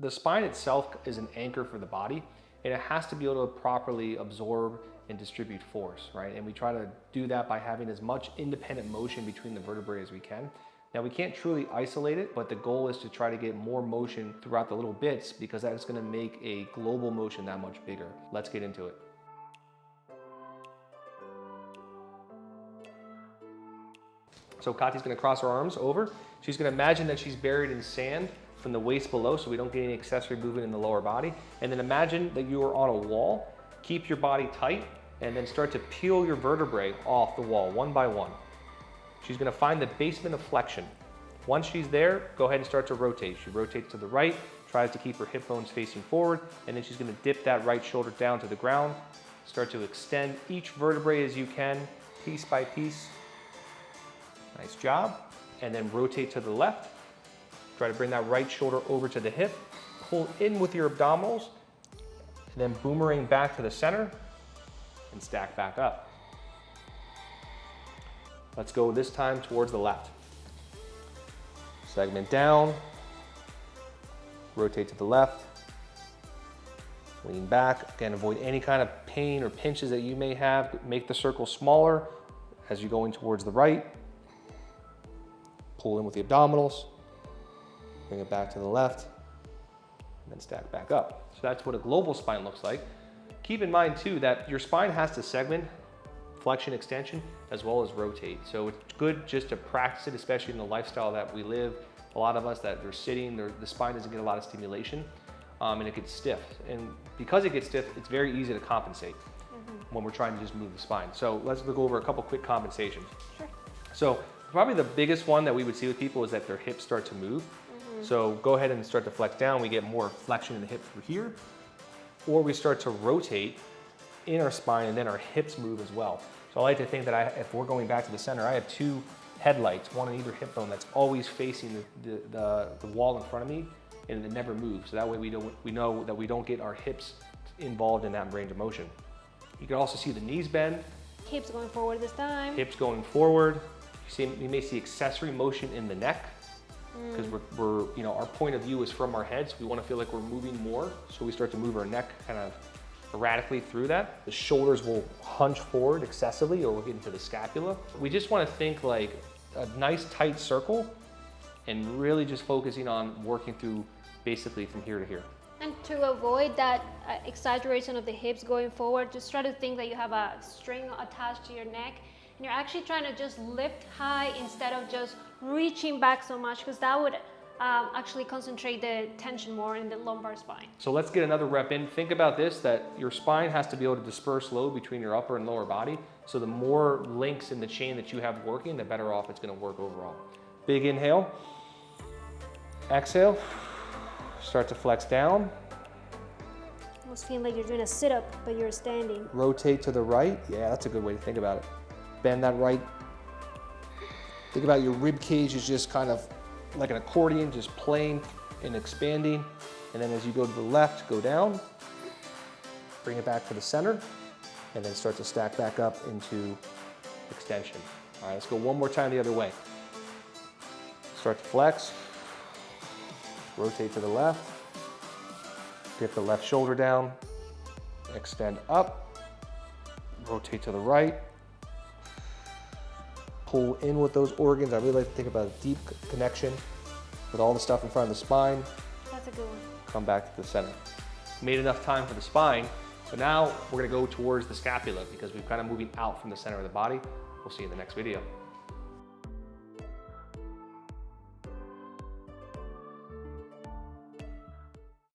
The spine itself is an anchor for the body, and it has to be able to properly absorb and distribute force, right? And we try to do that by having as much independent motion between the vertebrae as we can. Now, we can't truly isolate it, but the goal is to try to get more motion throughout the little bits, because that is going to make a global motion that much bigger. Let's get into it. So Kati's going to cross her arms over. She's going to imagine that she's buried in sand from the waist below, so we don't get any accessory movement in the lower body. And then imagine that you are on a wall. Keep your body tight, and then start to peel your vertebrae off the wall one by one. She's going to find the basement of flexion. Once she's there, go ahead and start to rotate. She rotates to the right, tries to keep her hip bones facing forward, and then she's going to dip that right shoulder down to the ground. Start to extend each vertebrae as you can, piece by piece. Nice job. And then rotate to the left. Try to bring that right shoulder over to the hip. Pull in with your abdominals, and then boomerang back to the center and stack back up. Let's go this time towards the left. Segment down, rotate to the left, lean back. Again, avoid any kind of pain or pinches that you may have. Make the circle smaller as you're going towards the right. Pull in with the abdominals, bring it back to the left, and then stack back up. So that's what a global spine looks like. Keep in mind too that your spine has to segment, flexion, extension, as well as rotate. So it's good just to practice it, especially in the lifestyle that we live. A lot of us that are sitting, the spine doesn't get a lot of stimulation, and it gets stiff. And because it gets stiff, it's very easy to compensate when we're trying to just move the spine. So let's go over a couple quick compensations. Sure. So probably the biggest one that we would see with people is that their hips start to move. So go ahead and start to flex down. We get more flexion in the hip through here, or we start to rotate in our spine, and then our hips move as well. So I like to think that if we're going back to the center, I have two headlights, one on either hip bone, that's always facing the wall in front of me, and it never moves. So that way we know that we don't get our hips involved in that range of motion. You can also see the knees bend. Hips going forward this time. Hips going forward. You may see accessory motion in the neck, because our point of view is from our head, so we want to feel like we're moving more. So we start to move our neck kind of erratically through that. The shoulders will hunch forward excessively, or we'll get into the scapula. We just want to think like a nice tight circle, and really just focusing on working through basically from here to here. And to avoid that exaggeration of the hips going forward, just try to think that you have a string attached to your neck, and you're actually trying to just lift high instead of just reaching back so much, because that would actually concentrate the tension more in the lumbar spine. So let's get another rep in. Think about this, that your spine has to be able to disperse load between your upper and lower body. So the more links in the chain that you have working, the better off it's going to work overall. Big inhale. Exhale. Start to flex down. Almost feeling like you're doing a sit-up, but you're standing. Rotate to the right. Yeah, that's a good way to think about it. Bend that right. Think about your rib cage is just kind of like an accordion, just playing and expanding. And then as you go to the left, go down, bring it back to the center, and then start to stack back up into extension. All right, let's go one more time the other way. Start to flex, rotate to the left, get the left shoulder down, extend up, rotate to the right, pull in with those organs. I really like to think about a deep connection with all the stuff in front of the spine. That's a good one. Come back to the center. Made enough time for the spine, so now we're gonna go towards the scapula, because we're kind of moving out from the center of the body. We'll see you in the next video.